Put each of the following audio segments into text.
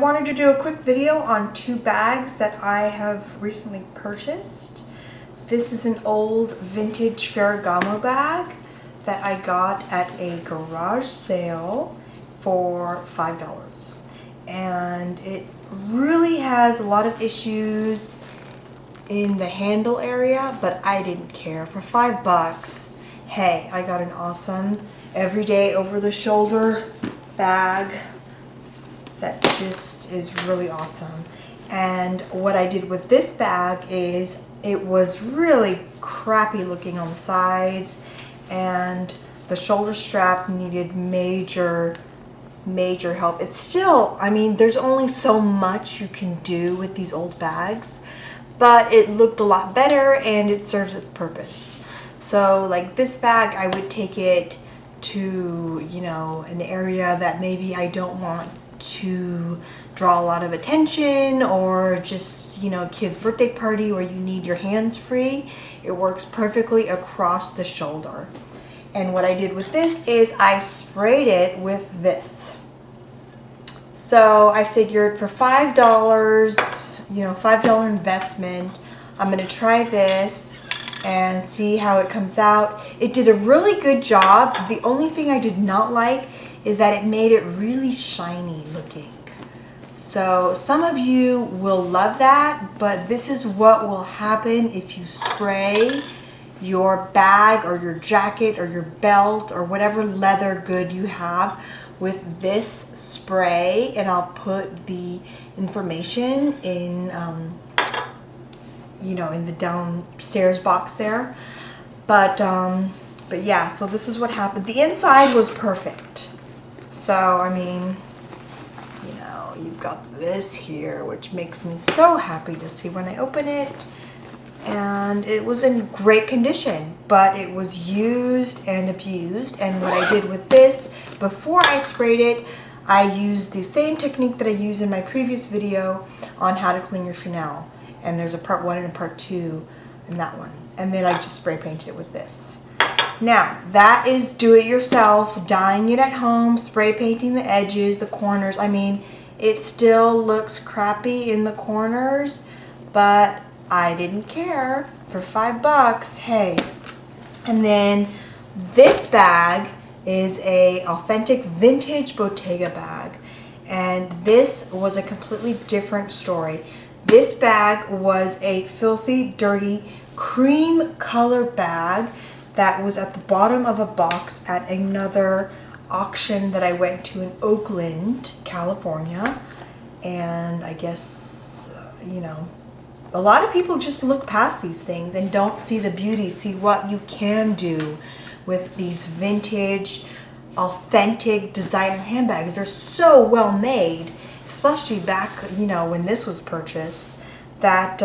wanted to do a quick video on two bags that I have recently purchased. This is an old vintage Ferragamo bag that I got at a garage sale for $5. And it really has a lot of issues in the handle area, but I didn't care. For $5, hey, I got an awesome everyday over-the-shoulder bag that just is really awesome. And what I did with this bag is it was really crappy looking on the sides, and the shoulder strap needed major help. It's still, I mean, there's only so much you can do with these old bags, but it looked a lot better and it serves its purpose. So like this bag, I would take it to, you know, an area that maybe I don't want to draw a lot of attention, or just, you know, a kid's birthday party where you need your hands free. It works perfectly across the shoulder. And what I did with this is I sprayed it with this. So I figured for $5, you know, $5 investment, I'm gonna try this and see how it comes out. It did a really good job. The only thing I did not like is that it made it really shiny looking. So some of you will love that, but this is what will happen if you spray your bag or your jacket or your belt or whatever leather good you have with this spray. And I'll put the information in, you know, in the downstairs box there. But yeah, so this is what happened. The inside was perfect. So, I mean, you know, you've got this here, which makes me so happy to see when I open it. And it was in great condition, but it was used and abused. And what I did with this, before I sprayed it, I used the same technique that I used in my previous video on how to clean your Chanel. And there's a part 1 and a part 2 in that one. And then I just spray painted it with this. Now, that is do-it-yourself, dyeing it at home, spray painting the edges, the corners. I mean, it still looks crappy in the corners, but I didn't care. For $5, hey. And then this bag is a authentic vintage Bottega bag. And this was a completely different story. This bag was a filthy, dirty, cream color bag that was at the bottom of a box at another auction that I went to in Oakland, California. And I guess, you know, a lot of people just look past these things and don't see the beauty, see what you can do with these vintage, authentic designer handbags. They're so well made, especially back, you know, when this was purchased, that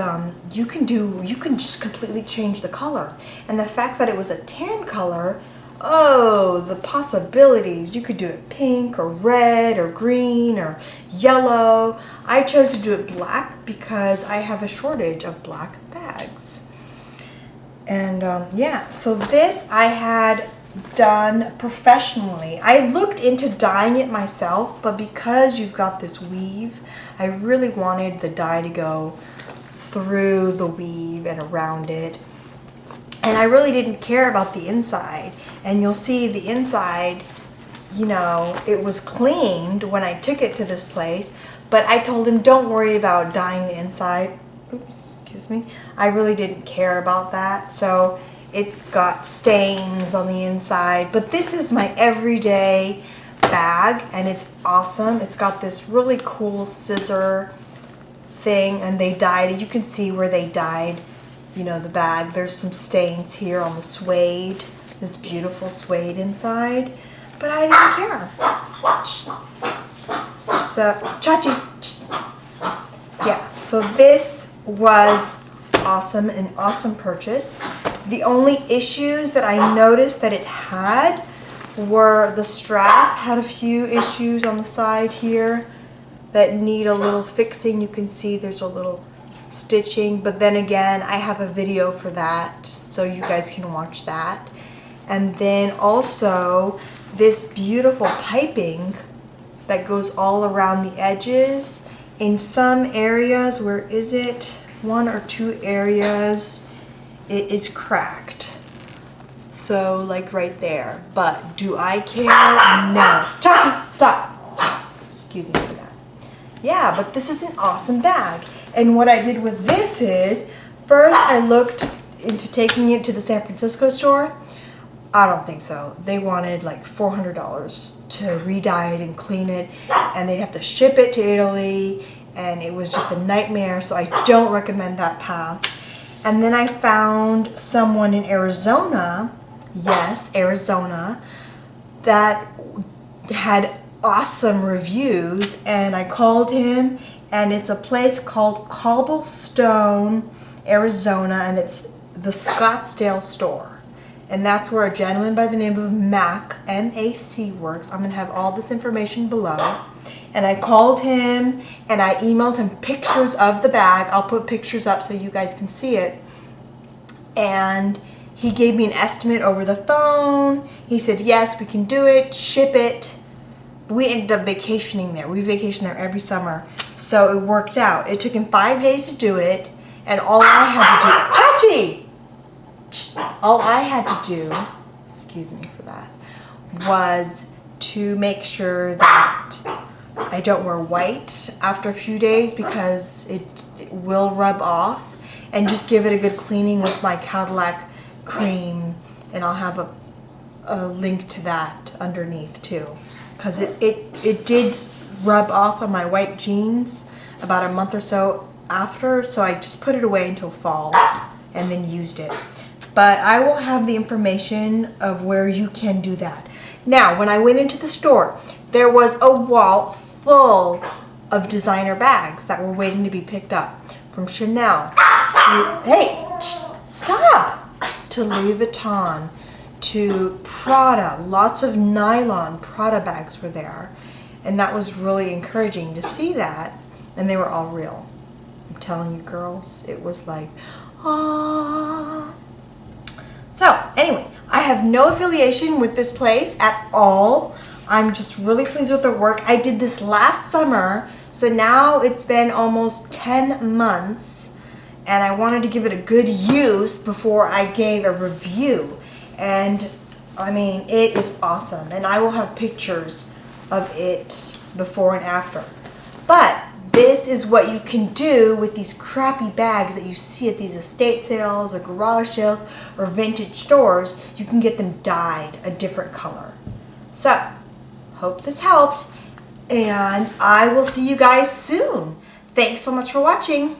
you can just completely change the color. And the fact that it was a tan color, oh, the possibilities. You could do it pink or red or green or yellow. I chose to do it black because I have a shortage of black bags. And yeah, so this I had done professionally. I looked into dyeing it myself, but because you've got this weave, I really wanted the dye to go through the weave and around it. And I really didn't care about the inside. And you'll see the inside, you know, it was cleaned when I took it to this place, but I told him, don't worry about dyeing the inside. Oops, excuse me. I really didn't care about that. So it's got stains on the inside, but this is my everyday bag and it's awesome. It's got this really cool scissor thing, and they dyed it. You can see where they dyed, you know, the bag. There's some stains here on the suede, this beautiful suede inside, but I didn't care. So, Chachi. Yeah, so this was awesome, an awesome purchase. The only issues that I noticed that it had were the strap had a few issues on the side here that need a little fixing. You can see there's a little stitching, but then again, I have a video for that, so you guys can watch that. And then also this beautiful piping that goes all around the edges. In some areas, where is it? 1 or 2 areas, it is cracked. So like right there. But do I care? No. Chachi, stop. Excuse me for that. Yeah, but this is an awesome bag. And what I did with this is, first I looked into taking it to the San Francisco store. I don't think so. They wanted like $400 to re-dye it and clean it, and they'd have to ship it to Italy, and it was just a nightmare, so I don't recommend that path. And then I found someone in Arizona, yes, Arizona, that had awesome reviews, and I called him, and it's a place called Cobblestone, Arizona, and it's the Scottsdale store. And that's where a gentleman by the name of Mac, M-A-C, works. I'm going to have all this information below. And I called him and I emailed him pictures of the bag. I'll put pictures up so you guys can see it. And he gave me an estimate over the phone. He said, yes, we can do it, ship it. We ended up vacationing there. We vacation there every summer. So it worked out. It took him 5 days to do it. And all I had to do, Chachi! All I had to do, excuse me for that, was to make sure that I don't wear white after a few days because it will rub off, and just give it a good cleaning with my Cadillac cream, and I'll have a link to that underneath too, because it did rub off on my white jeans about a month or so after, so I just put it away until fall and then used it. But I will have the information of where you can do that. Now, when I went into the store, there was a wall full of designer bags that were waiting to be picked up. From Chanel to, hey, stop! To Louis Vuitton, to Prada. Lots of nylon Prada bags were there. And that was really encouraging to see that. And they were all real. I'm telling you, girls, it was like, ah. So anyway, I have no affiliation with this place at all. I'm just really pleased with their work. I did this last summer, so now it's been almost 10 months, and I wanted to give it a good use before I gave a review. And I mean, it is awesome, and I will have pictures of it before and after. But this is what you can do with these crappy bags that you see at these estate sales or garage sales or vintage stores. You can get them dyed a different color. So, hope this helped, and I will see you guys soon. Thanks so much for watching.